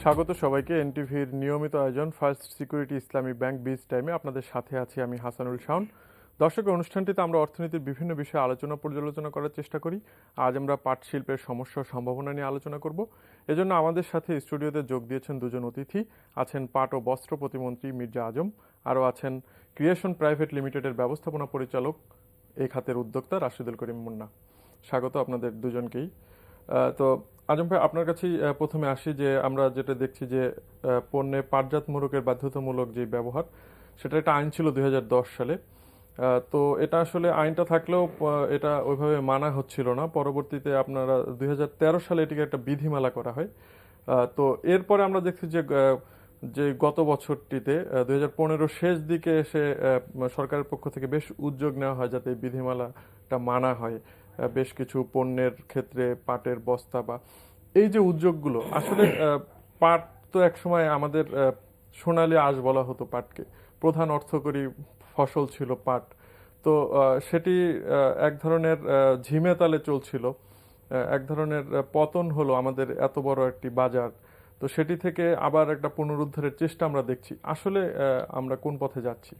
স্বাগত সবাইকে এনটিভির নিয়মিত আয়োজন ফার্স্ট সিকিউরিটি ইসলামী ব্যাংক বিজ টাইমে আপনাদের সাথে আছি আমি হাসানুল শাওন। দর্শক, অনুষ্ঠানটিতে আমরা অর্থনীতির বিভিন্ন বিষয়ে আলোচনা পর্যালোচনা করার চেষ্টা করি। আজ আমরা পাট শিল্পের সমস্যা ও সম্ভাবনা নিয়ে আলোচনা করব। এজন্য আমাদের সাথে স্টুডিওতে যোগ দিয়েছেন দুজন অতিথি। আছেন পাট ও বস্ত্র প্রতিমন্ত্রী মির্জা আজম, আরও আছেন ক্রিয়েশন প্রাইভেট লিমিটেডের ব্যবস্থাপনা পরিচালক এই খাতের উদ্যোক্তা রাশিদুল করিম মুন্না। স্বাগত আপনাদের দুজনকেই। তো আজম ভাই, আপনার কাছেই প্রথমে আসি যে আমরা যেটা দেখছি যে পণ্যে পাটজাত মোড়কের বাধ্যতামূলক যে ব্যবহার, সেটা একটা আইন ছিল 2010 সালে। তো এটা আসলে আইনটা থাকলেও এটা ওইভাবে মানা হচ্ছিল না। পরবর্তীতে আপনারা 2013 সালে এটিকে একটা বিধিমালা করা হয়। তো এরপরে আমরা দেখছি যে যে গত বছরটিতে 2015 শেষ দিকে এসে সরকারের পক্ষ থেকে বেশ উদ্যোগ নেওয়া হয় যাতে এই বিধিমালাটা মানা হয়। বেশ কিছু পণ্যের ক্ষেত্রে পাটের বস্তা বা এই যে উদ্যোগগুলো আসলে পাট তো একসময় আমাদের সোনালী আঁশ বলা হতো পাটকে, প্রধান অর্থকরী ফসল ছিল পাট। তো সেটি এক ধরনের ঝিমে তালে চলছিল, এক ধরনের পতন হলো আমাদের এত বড় একটি বাজার। তো সেটি থেকে আবার একটা পুনরুদ্ধারের চেষ্টা আমরা দেখছি। আসলে আমরা কোন পথে যাচ্ছি?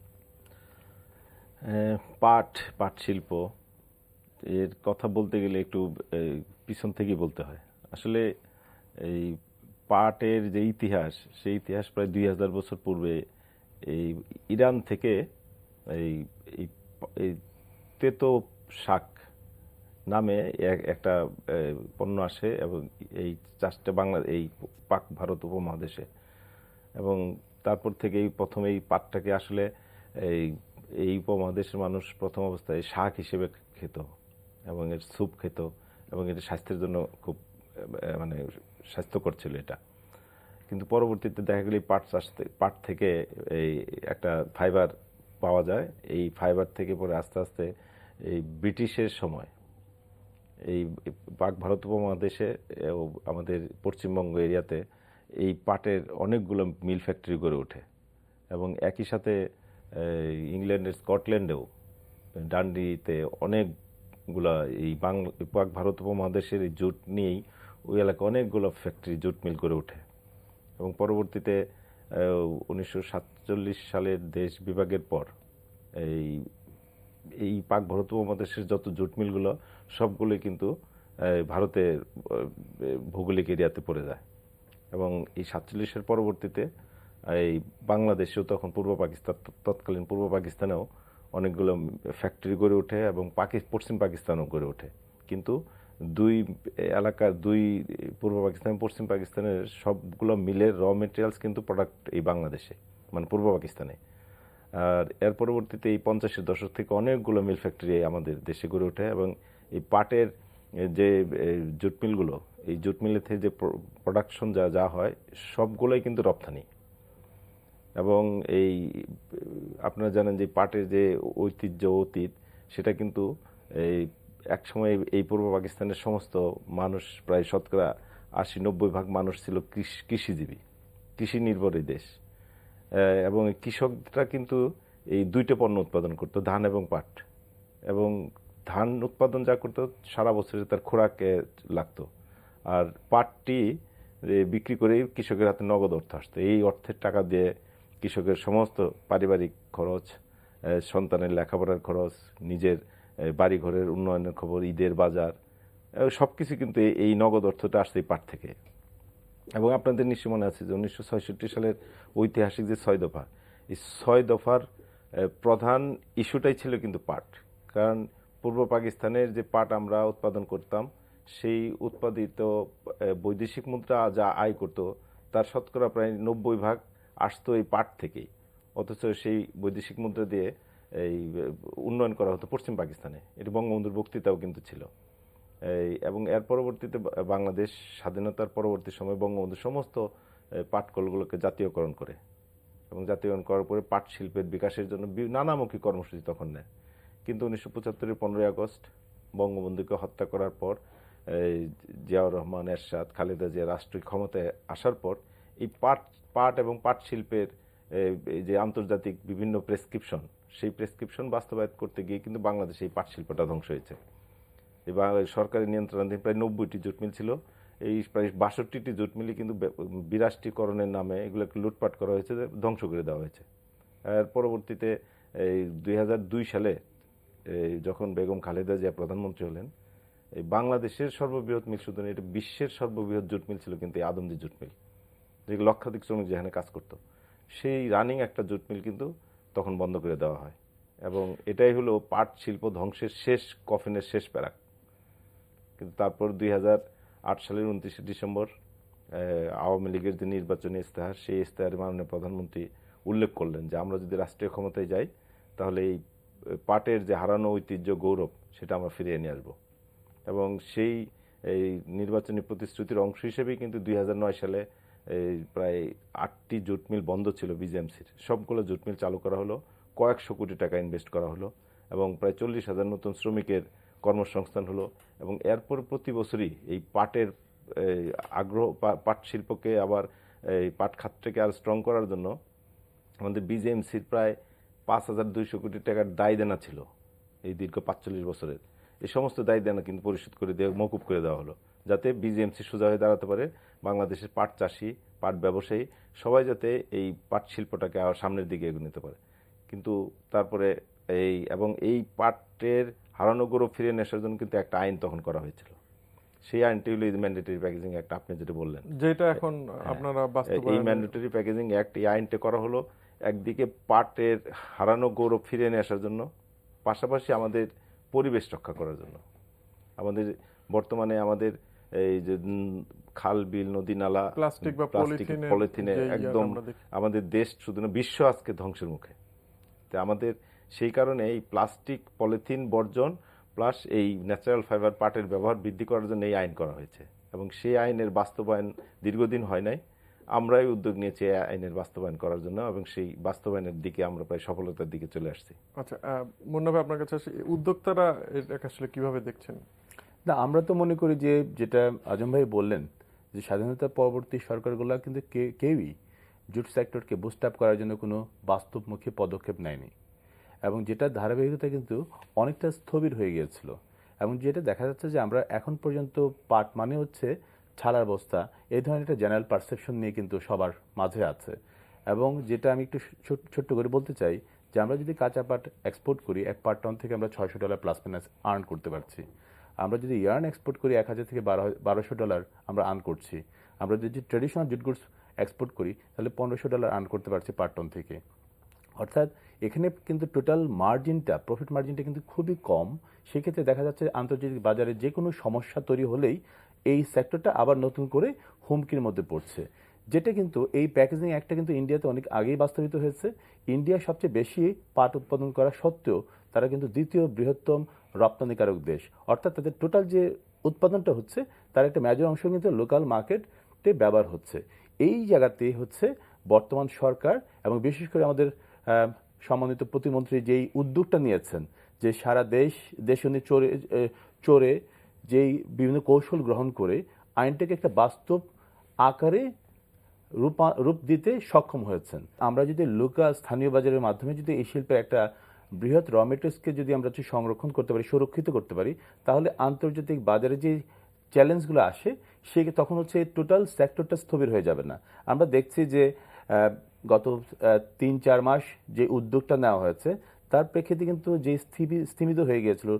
পাট পাট শিল্প এর কথা বলতে গেলে একটু পিছন থেকেই বলতে হয়। আসলে এই পাটের যে ইতিহাস, সেই ইতিহাস প্রায় 2000 বছর পূর্বে এই ইরান থেকে এই এই এই তেতো শাক নামে একটা পণ্য আসে এবং এই চাষটা এই পাক ভারত উপমহাদেশে, এবং তারপর থেকেই প্রথম এই পাটটাকে আসলে এই এই উপমহাদেশের মানুষ প্রথম অবস্থায় শাক হিসেবে খেত এবং এর স্যুপ খেত, এবং এটা স্বাস্থ্যের জন্য খুব মানে স্বাস্থ্যকর ছিল এটা। কিন্তু পরবর্তীতে দেখা গেল পাট থেকে এই একটা ফাইবার পাওয়া যায়। এই ফাইবার থেকে পরে আস্তে আস্তে এই ব্রিটিশের সময় এই পাক ভারত উপমহাদেশে আমাদের পশ্চিমবঙ্গ এরিয়াতে এই পাটের অনেকগুলো মিল ফ্যাক্টরি গড়ে ওঠে, এবং একই সাথে ইংল্যান্ডের স্কটল্যান্ডেও ডান্ডিতে অনেকগুলা এই পাক ভারত উপমহাদেশের এই জুট নিয়েই ওই এলাকায় অনেকগুলো ফ্যাক্টরি জুট মিল গড়ে ওঠে। এবং পরবর্তীতে 1947 সালের দেশ বিভাগের পর এই এই পাক ভারত উপমহাদেশের যত জুট মিলগুলো সবগুলোই কিন্তু ভারতের ভৌগোলিক এরিয়াতে পড়ে যায়। এবং এই 47-এর পরবর্তীতে এই বাংলাদেশেও তখন তৎকালীন পূর্ব পাকিস্তানেও অনেকগুলো ফ্যাক্টরি গড়ে ওঠে, এবং পশ্চিম পাকিস্তানও গড়ে ওঠে। কিন্তু দুই এলাকার পূর্ব পাকিস্তান পশ্চিম পাকিস্তানের সবগুলো মিলের র মেটেরিয়ালস কিন্তু প্রোডাক্ট এই বাংলাদেশে, মানে পূর্ব পাকিস্তানে। আর এর পরবর্তীতে এই 50-এর দশক থেকে অনেকগুলো মিল ফ্যাক্টরি আমাদের দেশে গড়ে ওঠে, এবং এই পাটের যে জুট মিলগুলো, এই জুট মিলের থেকে যে প্রোডাকশন যা হয় সবগুলোই কিন্তু রপ্তানি। এবং এই আপনারা জানেন যে পাটের যে অতীত সেটা কিন্তু এই একসময় এই পূর্ব পাকিস্তানের সমস্ত মানুষ, প্রায় শতকরা 80-90% মানুষ ছিল কৃষিজীবী, কৃষি নির্ভর এই দেশ। এবং কৃষকরা কিন্তু এই দুইটা পণ্য উৎপাদন করতো, ধান এবং পাট। এবং ধান উৎপাদন যা করতো সারা বছরে তার খোরাকে লাগতো, আর পাটটি বিক্রি করেই কৃষকের হাতে নগদ অর্থ আসতো। এই অর্থের টাকা দিয়ে কৃষকের সমস্ত পারিবারিক খরচ, সন্তানের লেখাপড়ার খরচ, নিজের বাড়িঘরের উন্নয়নের খবর, ঈদের বাজার, সব কিছু কিন্তু এই নগদ অর্থটা আসছে এই পাট থেকে। এবং আপনাদের নিশ্চয় মনে আছে যে 1966 সালের ঐতিহাসিক যে 6 দফা, এই 6 দফার প্রধান ইস্যুটাই ছিল কিন্তু পাট। কারণ পূর্ব পাকিস্তানের যে পাট আমরা উৎপাদন করতাম, সেই উৎপাদিত বৈদেশিক মুদ্রা যা আয় করত তার শতকরা প্রায় 90% আসতো এই পাট থেকেই। অথচ সেই বৈদেশিক মুদ্রা দিয়ে এই উন্নয়ন করা হতো পশ্চিম পাকিস্তানে। এটি বঙ্গবন্ধুর বক্তৃতাও কিন্তু ছিল। এবং এর পরবর্তীতে বাংলাদেশ স্বাধীনতার পরবর্তী সময় বঙ্গবন্ধু সমস্ত পাট কলগুলোকে জাতীয়করণ করে, এবং জাতীয়করণ করার পরে পাট শিল্পের বিকাশের জন্য নানামুখী কর্মসূচি তখন নেয়। কিন্তু 1975-এর 15ই আগস্ট বঙ্গবন্ধুকে হত্যা করার পর জিয়াউর রহমান, এরশাদ, খালেদা জিয়া রাষ্ট্রীয় ক্ষমতায় আসার পর এই পাট এবং পাট শিল্পের যে আন্তর্জাতিক বিভিন্ন প্রেসক্রিপশন, সেই প্রেসক্রিপশন বাস্তবায়ন করতে গিয়ে কিন্তু বাংলাদেশে এই পাট শিল্পটা ধ্বংস হয়েছে। এবার সরকারি নিয়ন্ত্রণাধীন প্রায় 90টি জুট মিল ছিল, এই প্রায় 62টি জুট মিলই কিন্তু বিরাষ্ট্রীকরণের নামে এগুলোকে লুটপাট করা হয়েছে, ধ্বংস করে দেওয়া হয়েছে। এর পরবর্তীতে এই 2002 সালে যখন বেগম খালেদা জিয়া প্রধানমন্ত্রী হলেন, এই বাংলাদেশের সর্ববৃহৎ মিল, শুধু না, এটা বিশ্বের সর্ববৃহৎ জুট মিল ছিল কিন্তু এই আদমজী জুট মিল, যে লক্ষাধিক শ্রমিক যেখানে কাজ করত, সেই রানিং একটা জুট মিল কিন্তু তখন বন্ধ করে দেওয়া হয়। এবং এটাই হলো পাট শিল্প ধ্বংসের শেষ কফিনের শেষ প্যারাক। কিন্তু তারপর 2008 সালের 29শে ডিসেম্বর আওয়ামী লীগের যে নির্বাচনী ইস্তেহার, সেই ইস্তেহারে মাননীয় প্রধানমন্ত্রী উল্লেখ করলেন যে আমরা যদি রাষ্ট্রীয় ক্ষমতায় যাই তাহলে এই পাটের যে হারানো ঐতিহ্য, গৌরব, সেটা আমরা ফিরিয়ে নিয়ে আসবো। এবং সেই এই নির্বাচনী প্রতিশ্রুতির অংশ হিসেবেই কিন্তু 2009 সালে এই প্রায় 8টি জুট মিল বন্ধ ছিল বিজেএমসির, সবগুলো জুট মিল চালু করা হলো, কয়েকশো কোটি টাকা ইনভেস্ট করা হলো এবং প্রায় 40,000 নতুন শ্রমিকের কর্মসংস্থান হলো। এবং এরপর প্রতি বছরই এই পাটের আগ্রহ, পাট শিল্পকে আবার এই পাট খাতটাকে আর স্ট্রং করার জন্য আমাদের বিজেএমসির প্রায় 5,200 কোটি টাকার দায় দেনা ছিল এই দীর্ঘ 45 বছরের। এই সমস্ত দায় দেনা কিন্তু পরিশোধ করে দেওয়া, মকুব করে দেওয়া হলো, যাতে বিজেএমসি সোজা হয়ে দাঁড়াতে পারে, বাংলাদেশের পাট চাষি, পাট ব্যবসায়ী সবাই যাতে এই পাট শিল্পটাকে আবার সামনের দিকে এগিয়ে নিতে পারে। কিন্তু তারপরে এই পাটের হারানো গৌরব ফিরিয়ে নিয়ে আসার জন্য কিন্তু একটা আইন তখন করা হয়েছিল। সেই আইনটি হলো ম্যান্ডেটরি প্যাকেজিং অ্যাক্ট, আপনি যেটা বললেন, যেটা এখন আপনারা এই বাস্তবায়ন। ম্যান্ডেটরি প্যাকেজিং অ্যাক্ট, এই আইনটা করা হলো একদিকে পাটের হারানো গৌরব ফিরিয়ে নিয়ে আসার জন্য, পাশাপাশি আমাদের পরিবেশ রক্ষা করার জন্য। আমাদের বর্তমানে আমাদের এই যে খাল, বিল, নদী, নালা, প্লাস্টিক বা পলিথিনে একদম আমাদের দেশ, শুধু না বিশ্ব আজকে ধ্বংসের মুখে। তো আমাদের সেই কারণে এই প্লাস্টিক, পলিথিন বর্জন প্লাস এই ন্যাচারাল ফাইবার পাটের ব্যবহার বৃদ্ধি করার জন্য এই আইন করা হয়েছে। এবং সেই আইনের বাস্তবায়ন দীর্ঘদিন হয় নাই, আমরাই উদ্যোগ নিয়েছি এই আইনের বাস্তবায়ন করার জন্য, এবং সেই বাস্তবায়নের দিকে আমরা প্রায় সফলতার দিকে চলে আসছি। আচ্ছা, মুন্না ভাই, আপনার কাছে আসি, উদ্যোক্তারা এটাকে আসলে কিভাবে দেখছেন? না, আমরা তো মনে করি যে যেটা আজম ভাই বললেন, যে স্বাধীনতা পরবর্তী সরকারগুলো কিন্তু কেউই জুট সেক্টরকে বুস্ট আপ করার জন্য কোনো বাস্তবমুখী পদক্ষেপ নেয়নি, এবং যেটা ধারাবাহিকতা কিন্তু অনেকটা স্থবির হয়ে গিয়েছিল। এবং যেটা দেখা যাচ্ছে যে আমরা এখন পর্যন্ত পাট মানে হচ্ছে ছালার বস্তা, এই ধরনের একটা জেনারেল পারসেপশন নিয়ে কিন্তু সবার মাঝে আছে। এবং যেটা আমি একটু ছোট্ট করে বলতে চাই যে আমরা যদি কাঁচা পাট এক্সপোর্ট করি, এক পাট টন থেকে আমরা $600 প্লাস মাইনাস আর্ন করতে পারছি। আমরা যদি ইয়ার্ন এক্সপোর্ট করি, 1,000 থেকে $1,200 আমরা আর্ন করছি। আমরা যদি ট্রেডিশনাল জুট গুডস এক্সপোর্ট করি তাহলে $1,500 আর্ন করতে পারছি পার টন থেকে। অর্থাৎ এখানে কিন্তু টোটাল মার্জিনটা, প্রফিট মার্জিনটা কিন্তু খুবই কম। সেক্ষেত্রে দেখা যাচ্ছে আন্তর্জাতিক বাজারে যে কোনো সমস্যা তৈরি হলেই এই সেক্টরটা আবার নতুন করে হুমকির মধ্যে পড়ছে। যেটা কিন্তু এই প্যাকেজিং একটা কিন্তু ইন্ডিয়াতে অনেক আগেই বাস্তবিত হয়েছে। ইন্ডিয়া সবচেয়ে বেশি পাট উৎপাদন করা সত্ত্বেও তারা কিন্তু দ্বিতীয় বৃহত্তম রপ্তানিকারক দেশ। অর্থাৎ তাদের টোটাল যে উৎপাদনটা হচ্ছে তার একটা মেজর অংশ কিন্তু লোকাল মার্কেটে ব্যবহার হচ্ছে। এই জায়গাতে হচ্ছে বর্তমান সরকার এবং বিশেষ করে আমাদের সম্মানিত প্রতিমন্ত্রী যেই উদ্যোগটা নিয়েছেন, যে সারা দেশ উনি চড়ে যেই বিভিন্ন কৌশল গ্রহণ করে আইনটাকে একটা বাস্তব আকারে রূপ দিতে সক্ষম হয়েছেন। আমরা যদি লোকাল স্থানীয় বাজারের মাধ্যমে যদি এই শিল্পের একটা বৃহৎ র মেটেরিয়ালসকে যদি আমরা সংরক্ষণ করতে পারি, সুরক্ষিত করতে পারি, তাহলে আন্তর্জাতিক বাজারে যে চ্যালেঞ্জগুলো আসে তখন হচ্ছে টোটাল সেক্টরটা স্থবির হয়ে যাবে না। আমরা দেখছি যে গত 3-4 মাস যে উদ্যোগটা নেওয়া হয়েছে তার প্রেক্ষিতে কিন্তু যে স্থিমিত হয়ে গিয়েছিল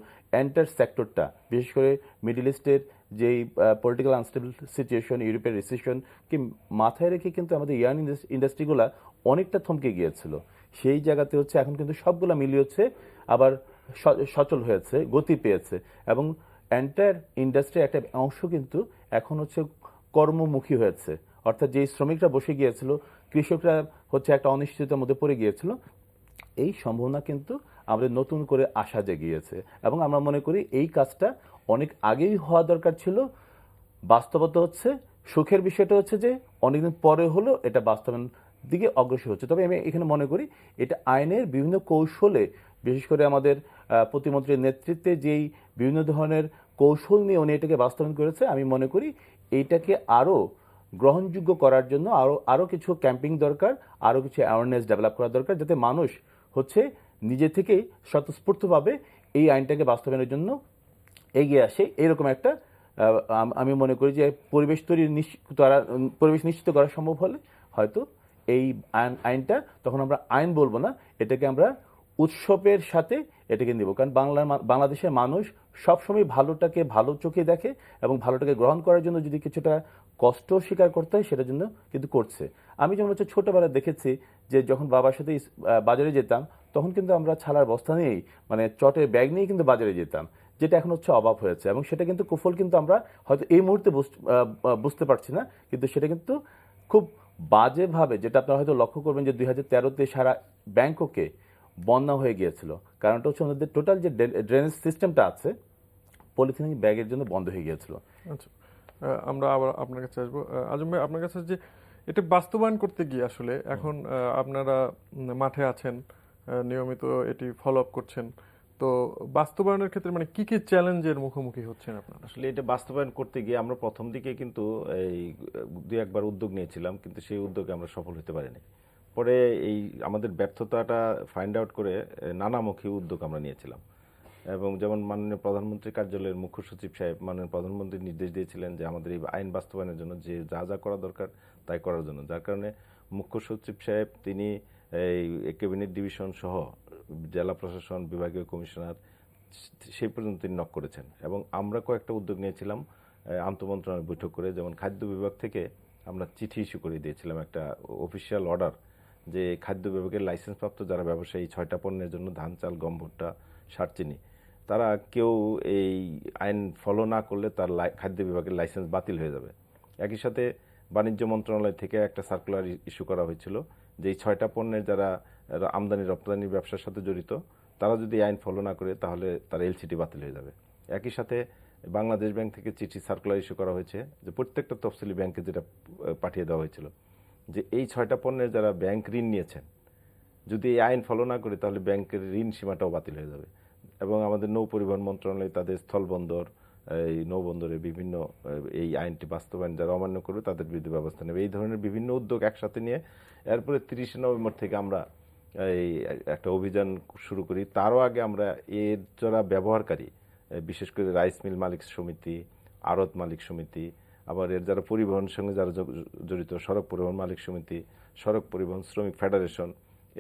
এন্টার সেক্টরটা, বিশেষ করে মিডল ইস্টের যেই পলিটিক্যাল আনস্টেবল সিচুয়েশন, ইউরোপের রিসেশনকে মাথায় রেখে কিন্তু আমাদের ইয়ার্ন ইন্ডাস্ট্রিগুলা অনেকটা থমকে গিয়েছিল। সেই জায়গাতে হচ্ছে এখন কিন্তু সবগুলা মিলিয়ে হচ্ছে আবার সচল হয়েছে, গতি পেয়েছে, এবং এন্টায়ার ইন্ডাস্ট্রির একটা অংশ কিন্তু এখন হচ্ছে কর্মমুখী হয়েছে। অর্থাৎ যেই শ্রমিকরা বসে গিয়েছিল, কৃষকরা হচ্ছে একটা অনিশ্চয়তার মধ্যে পড়ে গিয়েছিল, এই সম্ভাবনা কিন্তু আমাদের নতুন করে আশা জেগিয়েছে। এবং আমরা মনে করি এই কাজটা অনেক আগেই হওয়া দরকার ছিল। বাস্তবতা হচ্ছে, সুখের বিষয়টা হচ্ছে যে অনেকদিন পরে হলো এটা বাস্তবায়ন দিকে অগ্রসর হচ্ছে। তবে আমি এখানে মনে করি এটা আইনের বিভিন্ন কৌশলে, বিশেষ করে আমাদের প্রতিমন্ত্রীর নেতৃত্বে যেই বিভিন্ন ধরনের কৌশল নিয়ে উনি এটাকে বাস্তবায়ন করেছে, আমি মনে করি এইটাকে আরও গ্রহণযোগ্য করার জন্য আরও কিছু ক্যাম্পিং দরকার, আরও কিছু অ্যাওয়ারনেস ডেভেলপ করা দরকার, যাতে মানুষ হচ্ছে নিজে থেকেই স্বতঃস্ফূর্তভাবে এই আইনটাকে বাস্তবায়নের জন্য এগিয়ে আসে। এরকম একটা আমি মনে করি যে পরিবেশ নিশ্চিত করা সম্ভব হলে হয়তো এই আইনটা, তখন আমরা আইন বলবো না, এটাকে আমরা উৎসবের সাথে এটাকে নিব। কারণ বাংলাদেশের মানুষ সবসময় ভালোটাকে ভালো চোখে দেখে এবং ভালোটাকে গ্রহণ করার জন্য যদি কিছুটা কষ্ট স্বীকার করতে হয় সেটার জন্য কিন্তু করছে। আমি যেমন হচ্ছে ছোটবেলায় দেখেছি যে যখন বাবার সাথে বাজারে যেতাম, তখন কিন্তু আমরা ছালার বস্তা নিয়েই, মানে চটের ব্যাগ নিয়ে কিন্তু বাজারে যেতাম, যেটা এখন হচ্ছে অভাব হয়েছে। এবং সেটা কিন্তু কুফল কিন্তু আমরা হয়তো এই মুহূর্তে বুঝতে পারছি না, কিন্তু সেটা কিন্তু খুব বাজেভাবে, যেটা আপনারা হয়তো লক্ষ্য করবেন যে 2013-তে সারা ব্যাংককে বন্যা হয়ে গিয়েছিল। কারণটা হচ্ছে ওনাদের টোটাল যে ড্রেনেজ সিস্টেমটা আছে পলিথিন ব্যাগের জন্য বন্ধ হয়ে গিয়েছিল। আচ্ছা, আমরা আবার আপনার কাছে আসবো। আজম ভাই, আপনার কাছে যে এটা বাস্তবায়ন করতে গিয়ে আসলে এখন আপনারা মাঠে আছেন, নিয়মিত এটি ফলো আপ করছেন, তো বাস্তবায়নের ক্ষেত্রে মানে কি কি চ্যালেঞ্জের মুখোমুখি হচ্ছেন আপনারা? আসলে এটা বাস্তবায়ন করতে গিয়ে আমরা প্রথম দিকে কিন্তু এই দুই একবার উদ্যোগ নিয়েছিলাম, কিন্তু সেই উদ্যোগে আমরা সফল হতে পারিনি। পরে এই আমাদের ব্যর্থতাটা ফাইন্ড আউট করে নানামুখী উদ্যোগ আমরা নিয়েছিলাম। এবং যেমন মাননীয় প্রধানমন্ত্রীর কার্যালয়ের মুখ্য সচিব সাহেব মাননীয় প্রধানমন্ত্রী নির্দেশ দিয়েছিলেন যে আমাদের এই আইন বাস্তবায়নের জন্য যে যা যা করা দরকার তাই করার জন্য, যার কারণে মুখ্য সচিব সাহেব তিনি এই ক্যাবিনেট ডিভিশন সহ জেলা প্রশাসন, বিভাগীয় কমিশনার সেই পর্যন্ত তিনি নক করেছেন। এবং আমরা কয়েকটা উদ্যোগ নিয়েছিলাম আন্তঃমন্ত্রণালয় বৈঠক করে, যেমন খাদ্য বিভাগ থেকে আমরা চিঠি ইস্যু করে দিয়েছিলাম একটা অফিসিয়াল অর্ডার, যে খাদ্য বিভাগের লাইসেন্সপ্রাপ্ত যারা ব্যবসায়ী 6টা পণ্যের জন্য ধান, চাল, গম, ভুট্টা, সার, চিনি, তারা কেউ এই আইন ফলো না করলে তার খাদ্য বিভাগের লাইসেন্স বাতিল হয়ে যাবে। একই সাথে বাণিজ্য মন্ত্রণালয় থেকে একটা সার্কুলার ইস্যু করা হয়েছিল যে এই 6টা পণ্যের যারা আমদানি রপ্তানি ব্যবসার সাথে জড়িত তারা যদি আইন ফলো না করে তাহলে তার এলসিটি বাতিল হয়ে যাবে। একই সাথে বাংলাদেশ ব্যাংক থেকে চিঠি সার্কুলার ইস্যু করা হয়েছে যে প্রত্যেকটা তফসিলি ব্যাংকে যেটা পাঠিয়ে দেওয়া হয়েছিল যে এই 6টা পণ্যের যারা ব্যাংক ঋণ নিয়েছেন যদি এই আইন ফলো না করে তাহলে ব্যাংকের ঋণ সীমাটাও বাতিল হয়ে যাবে। এবং আমাদের নৌ পরিবহন মন্ত্রণালয় তাদের স্থলবন্দর, এই নৌবন্দরে বিভিন্ন এই আইনটি বাস্তবায়ন যারা অমান্য করবে তাদের বিরুদ্ধে ব্যবস্থা নেবে। এই ধরনের বিভিন্ন উদ্যোগ একসাথে নিয়ে এরপরে 30শে নভেম্বর থেকে আমরা এই একটা অভিযান শুরু করি। তারও আগে আমরা এর যারা ব্যবহারকারী, বিশেষ করে রাইস মিল মালিক সমিতি, আড়ত মালিক সমিতি, আবার এর যারা পরিবহনের সঙ্গে যারা জড়িত, সড়ক পরিবহন মালিক সমিতি, সড়ক পরিবহন শ্রমিক ফেডারেশন,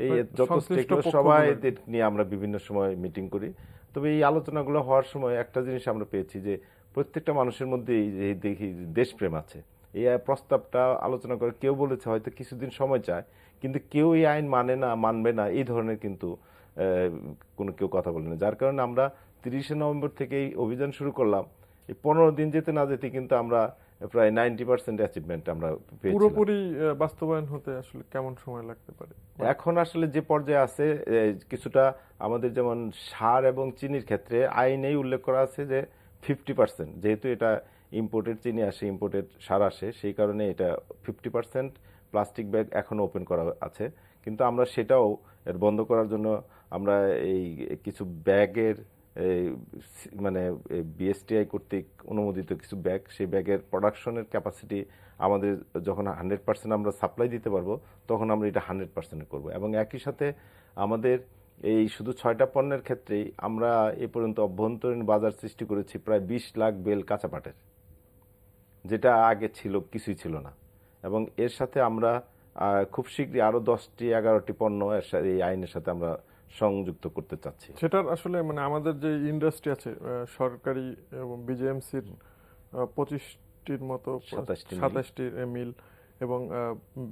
এই যত স্টেকহোল্ডার সবাই নিয়ে আমরা বিভিন্ন সময় মিটিং করি। তবে এই আলোচনাগুলো হওয়ার সময় একটা জিনিস আমরা পেয়েছি যে প্রত্যেকটা মানুষের মধ্যে এই দেখি দেশপ্রেম আছে। এই প্রস্তাবটা আলোচনা করে কেউ বলেছে হয়তো কিছুদিন সময় চায়, কিন্তু কেউ এই আইন মানবে না এই ধরনের কিন্তু কেউ কথা বলে না। যার কারণে আমরা 30শে নভেম্বর থেকে এই অভিযান শুরু করলাম। এই 15 দিন যেতে না যেতে কিন্তু আমরা প্রায় 90% অ্যাচিভমেন্ট আমরা পেয়েছি। পুরোপুরি বাস্তবায়ন হতে আসলে কেমন সময় লাগতে পারে? এখন আসলে যে পর্যায়ে আছে কিছুটা আমাদের যেমন সার এবং চিনির ক্ষেত্রে আইনেই উল্লেখ করা আছে যে 50%, যেহেতু এটা ইম্পোর্টেড চিনি আসে, ইম্পোর্টেড সার আসে, সেই কারণে এটা 50% প্লাস্টিক ব্যাগ এখনো ওপেন করা আছে। কিন্তু আমরা সেটাও বন্ধ করার জন্য আমরা এই কিছু ব্যাগের মানে বিএসটিআই কর্তৃক অনুমোদিত কিছু ব্যাগ, সেই ব্যাগের প্রোডাকশনের ক্যাপাসিটি আমাদের যখন 100% আমরা সাপ্লাই দিতে পারবো তখন আমরা এটা 100% করব। এবং একই সাথে আমাদের এই শুধু 6টা পণ্যের ক্ষেত্রেই আমরা এ পর্যন্ত অভ্যন্তরীণ বাজার সৃষ্টি করেছি প্রায় 20 লাখ বেল কাঁচা পাটের, যেটা আগে ছিল কিছুই ছিল না। এবং এর সাথে আমরা খুব শীঘ্রই আরো 10-11টি পণ্য এই আইনের সাথে আমরা সংযুক্ত করতে চাচ্ছি। সেটার আসলে মানে আমাদের যে ইন্ডাস্ট্রি আছে সরকারি এবং বিজেএমসির 25টির মতো, 27টির মিল এবং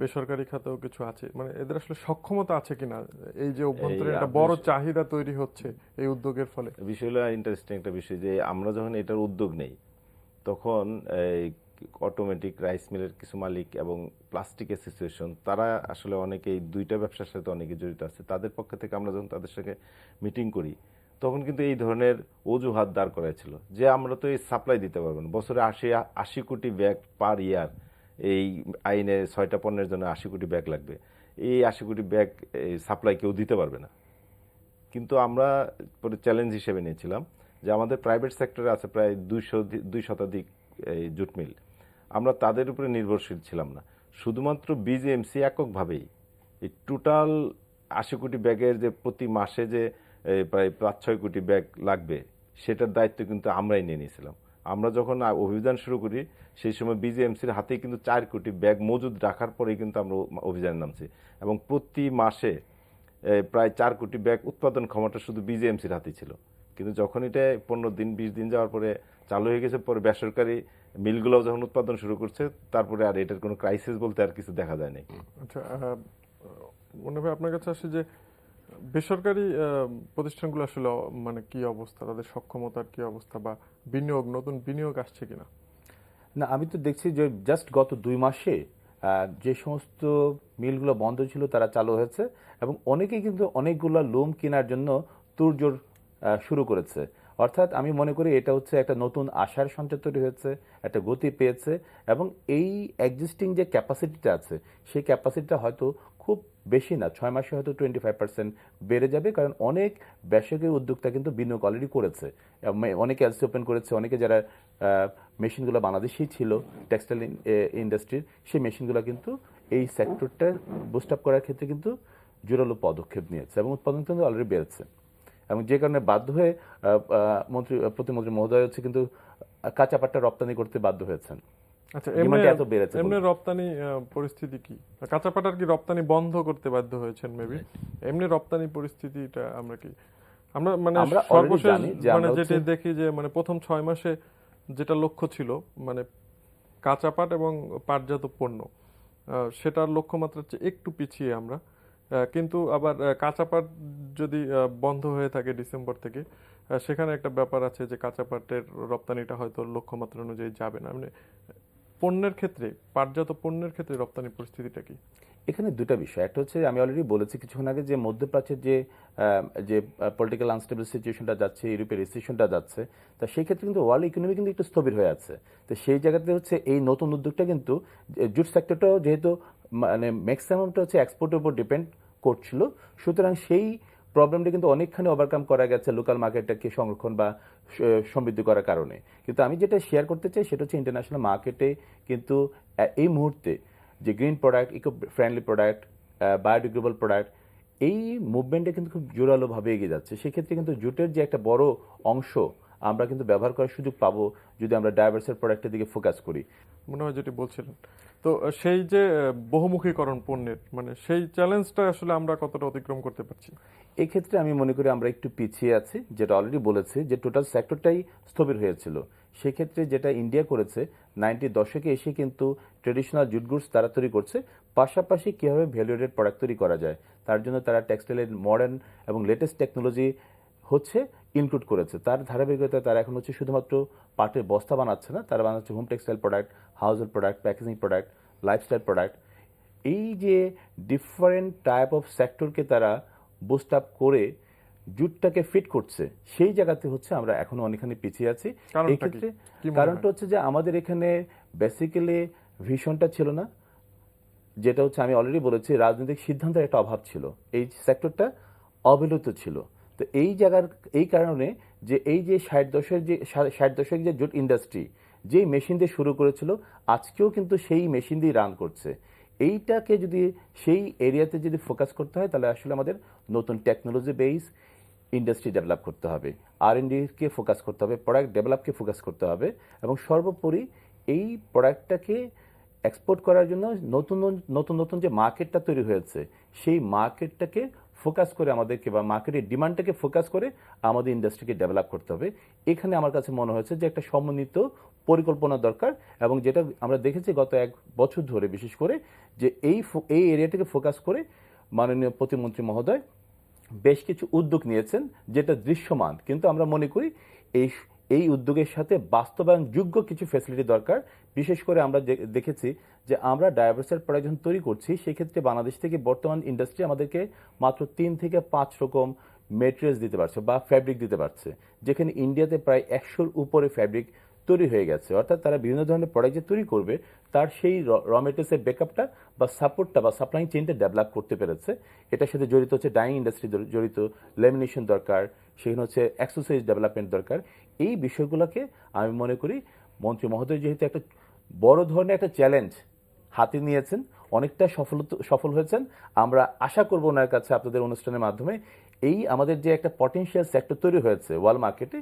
বেসরকারি খাতেও কিছু আছে, মানে এদের আসলে সক্ষমতা আছে কিনা এই যে অভ্যন্তরীণ একটা বড় চাহিদা তৈরি হচ্ছে এই উদ্যোগের ফলে? বিষয়টা ইন্টারেস্টিং একটা বিষয় যে আমরা যখন এটার উদ্যোগ নেই তখন অটোমেটিক রাইস মিলের কিছু মালিক এবং প্লাস্টিক অ্যাসোসিয়েশন তারা আসলে অনেকেই দুইটা ব্যবসার সাথে অনেকে জড়িত আছে, তাদের পক্ষ থেকে আমরা যখন তাদের সঙ্গে মিটিং করি তখন কিন্তু এই ধরনের অজুহাত দাঁড় করাইছিল যে আমরা তো এই সাপ্লাই দিতে পারবো না, বছরে 80 কোটি ব্যাগ পার ইয়ার, এই আইনে 6টা পণ্যের জন্য 80 কোটি ব্যাগ লাগবে, এই 80 কোটি ব্যাগ সাপ্লাই কেউ দিতে পারবে না। কিন্তু আমরা পরে চ্যালেঞ্জ হিসেবে নিয়েছিলাম যে আমাদের প্রাইভেট সেক্টরে আছে প্রায় 200 শতাধিক জুট মিল, আমরা তাদের উপরে নির্ভরশীল ছিলাম না। শুধুমাত্র বিজেএমসি এককভাবেই এই টোটাল 80 কোটি ব্যাগের যে প্রতি মাসে যে প্রায় 5-6 কোটি ব্যাগ লাগবে সেটার দায়িত্ব কিন্তু আমরাই নিয়ে নিয়েছিলাম। আমরা যখন অভিযান শুরু করি সেই সময় বিজিএমসির হাতেই কিন্তু 4 কোটি ব্যাগ মজুদ রাখার পরেই কিন্তু আমরা অভিযানে নামছি এবং প্রতি মাসে প্রায় 4 কোটি ব্যাগ উৎপাদন ক্ষমতা শুধু বিজিএমসির হাতেই ছিল। কিন্তু যখন এটা 15 দিন 20 দিন যাওয়ার পরে চালু হয়ে গেছে, পরে বেসরকারি মিলগুলোও যখন উৎপাদন শুরু করছে, তারপরে আর এটার কোনো ক্রাইসিস বলতে আর কিছু দেখা যায় নাই। আচ্ছা, মনে হয় আপনার কাছে আসে যে বেসরকারি প্রতিষ্ঠানগুলো আসলে মানে কি অবস্থা, তাদের সক্ষমতার কি অবস্থা, বা বিনিয়োগ, নতুন বিনিয়োগ আসছে কিনা? না, আমি তো দেখছি যে জাস্ট গত 2 মাসে যে সমস্ত মিলগুলো বন্ধ ছিল তারা চালু হয়েছে এবং অনেকেই কিন্তু অনেকগুলো লোম কেনার জন্য তোড়জোড় শুরু করেছে। অর্থাৎ আমি মনে করি এটা হচ্ছে একটা নতুন আশার সঞ্চার তৈরি হয়েছে, একটা গতি পেয়েছে এবং এই এক্সিস্টিং যে ক্যাপাসিটিটা আছে সেই ক্যাপাসিটিটা হয়তো খুব বেশি না, 6 মাসে হয়তো 25% বেড়ে যাবে, কারণ অনেক বেসরকারি উদ্যোক্তা কিন্তু বিনিয়োগ অলরেডি করেছে। অনেকে এলসি ওপেন করেছে, অনেকে যারা মেশিনগুলো বাংলাদেশেই ছিল টেক্সটাইল ইন্ডাস্ট্রির, সেই মেশিনগুলো কিন্তু এই সেক্টরটা বুস্ট আপ করার ক্ষেত্রে কিন্তু জোরালো পদক্ষেপ নিয়েছে এবং উৎপাদন কিন্তু অলরেডি বেড়েছে এবং যে কারণে বাধ্য হয়ে প্রতিমন্ত্রী মহোদয় হচ্ছে কিন্তু কাঁচা পাটটা রপ্তানি করতে বাধ্য হয়েছেন। আচ্ছা, ডিমান্ড এত বেড়েছে এমনি রপ্তানি পরিস্থিতি কি? কাঁচা পাটার কি রপ্তানি বন্ধ করতে বাধ্য হয়েছেন মেবি? এমনি রপ্তানি পরিস্থিতিটা আমরা মানে আমরা সর্বশেষ জানি যে মানে আমরা যেটা দেখি যে মানে প্রথম 6 মাসে যেটা লক্ষ্য ছিল মানে কাঁচা পাট এবং পাটজাত পণ্য, সেটার লক্ষ্যমাত্রার চেয়ে একটু পিছিয়ে আমরা। কিন্তু আবার কাঁচা পাট যদি বন্ধ হয়ে থাকে ডিসেম্বর থেকে, সেখানে একটা ব্যাপার আছে যে কাঁচা পাটের রপ্তানিটা হয়তো লক্ষ্যমাত্রা অনুযায়ী যাবে না। মানে পণ্যের ক্ষেত্রে, পাটজাত পণ্যের ক্ষেত্রে রপ্তানি পরিস্থিতিটা কি? এখানে দুটা বিষয়। একটা হচ্ছে আমি অলরেডি বলেছি কিছুক্ষণ আগে যে মধ্যপ্রাচ্যের যে পলিটিক্যাল আনস্টেবল সিচুয়েশনটা যাচ্ছে, ইউরোপের রিসেশনটা যাচ্ছে, তা সেই ক্ষেত্রে কিন্তু ওয়ার্ল্ড ইকোনমি কিন্তু একটু স্থবির হয়ে আছে। তো সেই জায়গাতে হচ্ছে এই নতুন উদ্যোগটা কিন্তু জুট সেক্টরটাও যেহেতু মানে ম্যাক্সিমামটা হচ্ছে এক্সপোর্টের উপর ডিপেন্ড করছিল, সুতরাং সেই প্রবলেমটা কিন্তু অনেকখানি ওভারকাম করা গেছে লোকাল মার্কেটটাকে সংরক্ষণ বা সমৃদ্ধি করার কারণে। কিন্তু আমি যেটা শেয়ার করতে চাই সেটা হচ্ছে ইন্টারন্যাশনাল মার্কেটে কিন্তু এই মুহূর্তে যে green product, eco friendly product, biodegradable product, এই মুভমেন্টে কিন্তু খুব জোরালোভাবে এগিয়ে যাচ্ছে। সেক্ষেত্রে কিন্তু জুটের যে একটা বড় অংশ আমরা কিন্তু ব্যবহার করার সুযোগ পাবো যদি আমরা ডাইভার্সাল প্রোডাক্টের দিকে ফোকাস করি। মনে হয় যেটি বলছিলেন, তো সেই যে বহুমুখীকরণ পণ্যের, মানে সেই চ্যালেঞ্জটা আসলে আমরা কতটা অতিক্রম করতে পারছি? এই ক্ষেত্রে আমি মনে করি আমরা একটু পিছিয়ে আছি, যেটা অলরেডি বলেছি যে টোটাল সেক্টরটাই স্থবির হয়েছিল। সেক্ষেত্রে যেটা ইন্ডিয়া করেছে 90 দশকে এসে কিন্তু ট্রেডিশনাল জুট গুডস তারা তৈরি করছে, পাশাপাশি কীভাবে ভ্যালুয়েটেড প্রোডাক্ট তৈরি করা যায় তার জন্য তারা টেক্সটাইলের মডার্ন এবং লেটেস্ট টেকনোলজি হচ্ছে ইনক্লুড করেছে। তার ধারাবাহিকতায় তারা এখন হচ্ছে শুধুমাত্র পাটের বস্তা বানাচ্ছে না, তারা বানাচ্ছে home textile product, household product, packaging product, lifestyle product. এই যে ডিফারেন্ট টাইপ অফ সেক্টরকে তারা বুস্ট আপ করে জুটটাকে ফিট করছে, সেই জায়গাতে হচ্ছে আমরা এখনো অনেকখানি পিছিয়ে আছি। এই ক্ষেত্রে কারণটা হচ্ছে যে আমাদের এখানে বেসিক্যালি ভিশনটা ছিল না, যেটা হচ্ছে আমি অলরেডি বলেছি রাজনৈতিক সিদ্ধান্তের একটা অভাব ছিল, এই সেক্টরটা অবহেলিত ছিল। তো এই কারণে যে এই যে 60 দশক যে জুট ইন্ডাস্ট্রি যে মেশিন দিয়ে শুরু করেছিল আজকেও কিন্তু সেই মেশিন দিয়ে রান করছে। এইটাকে যদি সেই এরিয়াতে যদি ফোকাস করতে হয় তাহলে আসলে আমাদের নতুন টেকনোলজি বেস ইন্ডাস্ট্রি ডেভেলপ করতে হবে, R&D-কে ফোকাস করতে হবে, প্রোডাক্ট ডেভেলপকে ফোকাস করতে হবে এবং সর্বোপরি এই প্রোডাক্টটাকে এক্সপোর্ট করার জন্য নতুন নতুন নতুন যে মার্কেটটা তৈরি হয়েছে সেই মার্কেটটাকে ফোকাস করে আমাদেরকে বা মার্কেটের ডিমান্ডটাকে ফোকাস করে আমাদের ইন্ডাস্ট্রিকে ডেভেলপ করতে হবে। এখানে আমার কাছে মনে হয়েছে যে একটা সমন্বিত পরিকল্পনা দরকার এবং যেটা আমরা দেখেছি গত 1 বছর ধরে বিশেষ করে যে এই এরিয়াটাকে ফোকাস করে মাননীয় প্রতিমন্ত্রী মহোদয় বেশ কিছু উদ্যোগ নিয়েছেন যেটা দৃশ্যমান, কিন্তু আমরা মনে করি এই উদ্যোগের সাথে বাস্তবায়নযোগ্য কিছু ফ্যাসিলিটি দরকার। বিশেষ করে আমরা দেখেছি যে আমরা ডাইভার্সাল প্রোডাক্ট যখন তৈরি করছি সেক্ষেত্রে বাংলাদেশ থেকে বর্তমান ইন্ডাস্ট্রি আমাদেরকে মাত্র 3 থেকে 5 রকম মেটেরিয়ালস দিতে পারছে বা ফ্যাব্রিক দিতে পারছে, যেখানে ইন্ডিয়াতে প্রায় 100-র উপরে ফ্যাব্রিক তৈরি হয়ে গেছে। অর্থাৎ তারা বিভিন্ন ধরনের প্রোডাক্ট যে তৈরি করবে তার সেই র মেটেরিয়ালসের ব্যাকআপটা বা সাপোর্টটা বা সাপ্লাই চেইনটা ডেভেলপ করতে পেরেছে। এটার সাথে জড়িত হচ্ছে ডাইং ইন্ডাস্ট্রি জড়িত, ল্যামিনেশন দরকার, সেখানে হচ্ছে অ্যাক্সেসরিজ ডেভেলপমেন্ট দরকার। এই বিষয়গুলোকে আমি মনে করি মন্ত্রী মহোদয় যেহেতু একটা বড় ধরনের একটা চ্যালেঞ্জ হাতে নিয়েছেন, অনেকটা সফল হয়েছেন। আমরা আশা করব ওনার কাছে আপনাদের অনুষ্ঠানের মাধ্যমে এই আমাদের যে একটা পটেনশিয়াল সেক্টর তৈরি হয়েছে ওয়ার্ল্ড মার্কেটে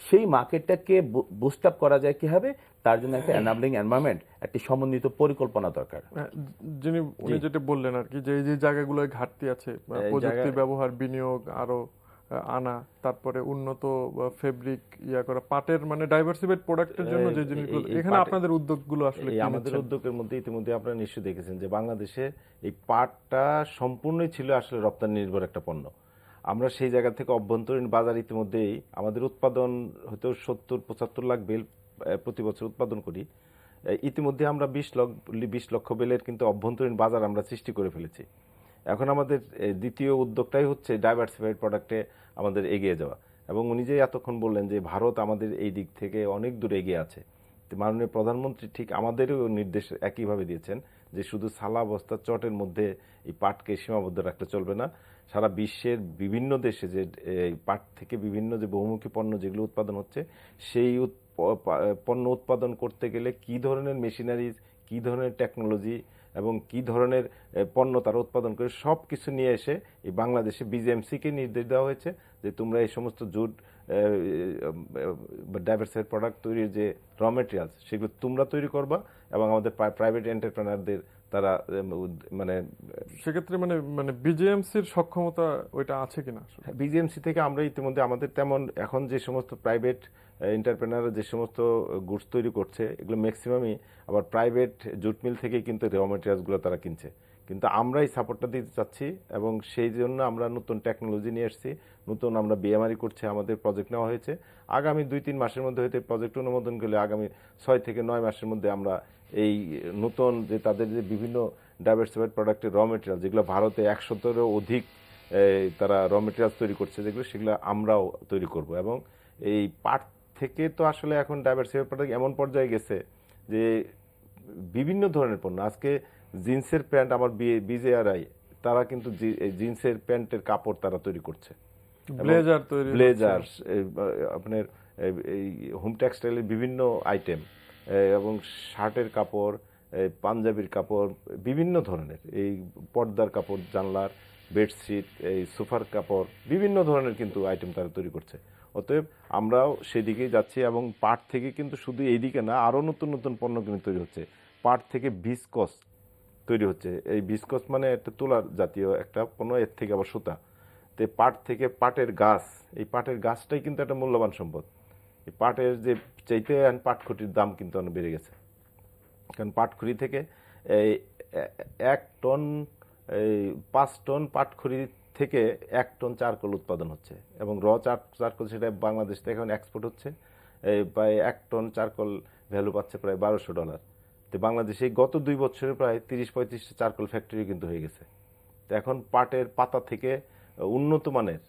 সেই মার্কেটটাকে বুস্ট আপ করা যায় কিভাবে, তার জন্য একটা এনাবলিং এনভায়রনমেন্ট, একটি সমন্বিত পরিকল্পনা দরকার। উনি যেটা বললেন আর কি, যে এই যে জায়গাগুলোয় ঘাটতি আছে, প্রযুক্তি ব্যবহার, বিনিয়োগ আরো আনা, তারপরে উন্নত ফেব্রিক করা, পাটের মানে ডাইভার্সিফাইড প্রোডাক্টের জন্য যে জিনিসগুলো, এখানে আপনাদের উদ্যোগগুলো আসলে কি আমাদের নিচ্ছেন? উদ্যোগের মধ্যে ইতিমধ্যে আপনারা নিশ্চয়ই দেখেছেন যে বাংলাদেশে এই পাটটা সম্পূর্ণই ছিল আসলে রপ্তানি নির্ভর একটা পণ্য। আমরা সেই জায়গা থেকে অভ্যন্তরীণ বাজার ইতিমধ্যেই আমাদের উৎপাদন হয়তো 70-75 লাখ বেল প্রতি বছর উৎপাদন করি। ইতিমধ্যে আমরা 20 লক্ষ বেলের কিন্তু অভ্যন্তরীণ বাজার আমরা সৃষ্টি করে ফেলেছি। এখন আমাদের দ্বিতীয় উদ্যোগটাই হচ্ছে ডাইভার্সিফাইড প্রোডাক্টে আমাদের এগিয়ে যাওয়া। এবং উনি যে এতক্ষণ বললেন যে ভারত আমাদের এই দিক থেকে অনেক দূর এগিয়ে আছে, মাননীয় প্রধানমন্ত্রী ঠিক আমাদেরও নির্দেশ একইভাবে দিয়েছেন যে শুধু সালা বস্তা চটের মধ্যে এই পাটকে সীমাবদ্ধ রাখতে চলবে না। সারা বিশ্বের বিভিন্ন দেশে যে পাট থেকে বিভিন্ন যে বহুমুখী পণ্য যেগুলো উৎপাদন হচ্ছে, সেই পণ্য উৎপাদন করতে গেলে কি ধরনের মেশিনারিজ, কি ধরনের টেকনোলজি এবং কি ধরনের পণ্য তারা উৎপাদন করে, সব কিছু নিয়ে এসে এই বাংলাদেশে বিজিএমসিকে নির্দেশ দেওয়া হয়েছে যে তোমরা এই সমস্ত জুট ডাইভার্সিফাইড প্রোডাক্ট তৈরির যে র মেটেরিয়ালস সেগুলো তোমরা তৈরি করবা এবং আমাদের প্রাইভেট এন্টারপ্রেনারদের তারা মানে সেক্ষেত্রে মানে বিজেএমসির সক্ষমতা ওইটা আছে কিনা? বিজিএমসি থেকে আমরা ইতিমধ্যে আমাদের তেমন এখন যে সমস্ত প্রাইভেট এন্টারপ্রেনাররা যে সমস্ত গুডস তৈরি করছে, এগুলো ম্যাক্সিমামই আবার প্রাইভেট জুট মিল থেকেই কিন্তু র মেটেরিয়ালসগুলো তারা কিনছে। কিন্তু আমরা এই সাপোর্টটা দিতে চাচ্ছি এবং সেই জন্য আমরা নতুন টেকনোলজি নিয়ে এসেছি, নতুন আমরা বিএমআরই করছে, আমাদের প্রজেক্ট নেওয়া হয়েছে। আগামী 2-3 মাসের মধ্যে হয়তো প্রজেক্ট অনুমোদন করলে আগামী 6 থেকে 9 মাসের মধ্যে আমরা এই নতুন যে তাদের যে বিভিন্ন ডাইভার্সিফাইড প্রোডাক্টের র মেটেরিয়াল যেগুলো ভারতে 100-এরও অধিক তারা র মেটেরিয়ালস তৈরি করছে যেগুলো, সেগুলো আমরাও তৈরি করব। এবং এই পাট থেকে তো আসলে এখন ডাইভার্সিফাইড প্রোডাক্ট এমন পর্যায়ে গেছে যে বিভিন্ন ধরনের পণ্য, আজকে জিন্সের প্যান্ট আমার বিজেআরআই তারা কিন্তু জিন্সের প্যান্টের কাপড় তারা তৈরি করছে, ব্লেজার, আপনার এই হোম টেক্সটাইলের বিভিন্ন আইটেম এবং শার্টের কাপড়, পাঞ্জাবির কাপড়, বিভিন্ন ধরনের এই পর্দার কাপড়, জানলার বেডশিট, এই সোফার কাপড়, বিভিন্ন ধরনের কিন্তু আইটেম তারা তৈরি করছে। অতএব আমরাও সেদিকেই যাচ্ছি এবং পাট থেকে কিন্তু শুধু এইদিকে না, আরও নতুন নতুন পণ্য কিন্তু তৈরি হচ্ছে। পাট থেকে ভিসকস তৈরি হচ্ছে। এই ভিসকস মানে একটা তুলার জাতীয় একটা পণ্য, এর থেকে আবার সুতা। তো পাট থেকে পাটের গাছ, এই পাটের গাছটাই কিন্তু একটা মূল্যবান সম্পদ। এই পাটের যে চাইতে পাটখড়ির দাম কিন্তু অনেক বেড়ে গেছে, কারণ পাটখড়ি থেকে এই 1 টন 5 টন পাটখড়ি থেকে 1 টন চারকোল উৎপাদন হচ্ছে এবং চারকোল সেটা বাংলাদেশ থেকে এখন এক্সপোর্ট হচ্ছে। প্রায় 1 টন চারকোল ভ্যালু পাচ্ছে প্রায় $1200। তো বাংলাদেশে গত 2 বছরে প্রায় 30-35টা চারকোল ফ্যাক্টরি কিন্তু হয়ে গেছে। তো এখন পাটের পাতা থেকে উন্নত মানের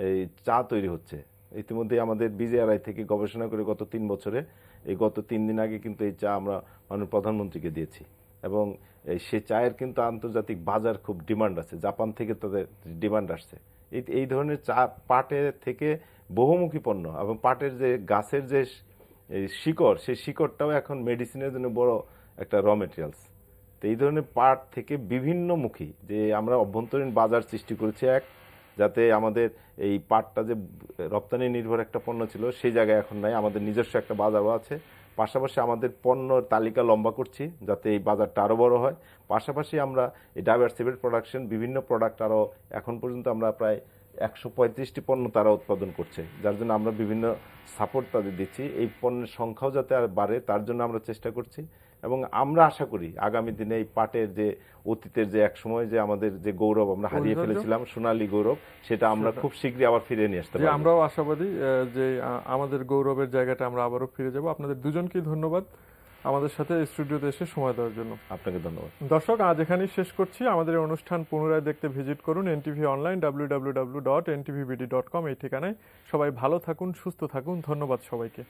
এই চা তৈরি হচ্ছে। ইতিমধ্যে আমাদের বিজেআরআই থেকে গবেষণা করে গত 3 বছরে, এই গত 3 দিন আগে কিন্তু এই চা আমরা মাননীয় প্রধানমন্ত্রীকে দিয়েছি এবং সে চায়ের কিন্তু আন্তর্জাতিক বাজার খুব ডিমান্ড আছে, জাপান থেকে তাদের ডিমান্ড আসছে। এই ধরনের চা পাটের থেকে বহুমুখী পণ্য এবং পাটের যে গাছের যে শিকড়, সেই শিকড়টাও এখন মেডিসিনের জন্য বড় একটা র মেটেরিয়ালস। তো এই ধরনের পাট থেকে বিভিন্নমুখী যে আমরা অভ্যন্তরীণ বাজার সৃষ্টি করেছি, যাতে আমাদের এই পাটটা যে রপ্তানি নির্ভর একটা পণ্য ছিল সেই জায়গায় এখন নাই, আমাদের নিজস্ব একটা বাজারও আছে। পাশাপাশি আমাদের পণ্যর তালিকা লম্বা করছি যাতে এই বাজারটা আরও বড় হয়। পাশাপাশি আমরা এই ডাইভার্সিফাইড প্রোডাকশন বিভিন্ন প্রোডাক্ট আরও এখন পর্যন্ত আমরা প্রায় 135টি পণ্য তারা উৎপাদন করছে, যার জন্য আমরা বিভিন্ন সাপোর্ট তাদের দিচ্ছি। এই পণ্যের সংখ্যাও যাতে আর বাড়ে তার জন্য আমরা চেষ্টা করছি এবং আমরা আশা করি আগামী দিনে এই পাটের যে অতীতের যে এক সময় যে আমাদের যে গৌরব আমরা হারিয়ে ফেলেছিলাম, সোনালী গৌরব, সেটা আমরা খুব শীঘ্রই আবার ফিরে নিয়ে আসতে পারব। আমরাও আশাবাদী যে আমাদের গৌরবের জায়গাটা আমরা আবারও ফিরে যাব। আপনাদের দুজনকেই ধন্যবাদ আমাদের সাথে স্টুডিওতে এসে সময় দেওয়ার জন্য। আপনাকে ধন্যবাদ। দর্শক, আজ এখানেই শেষ করছি। আমাদের এই অনুষ্ঠান পুনরায় দেখতে ভিজিট করুন এনটিভি অনলাইন www.ntvbd.com এই ঠিকানায়। সবাই ভালো থাকুন, সুস্থ থাকুন। ধন্যবাদ সবাইকে।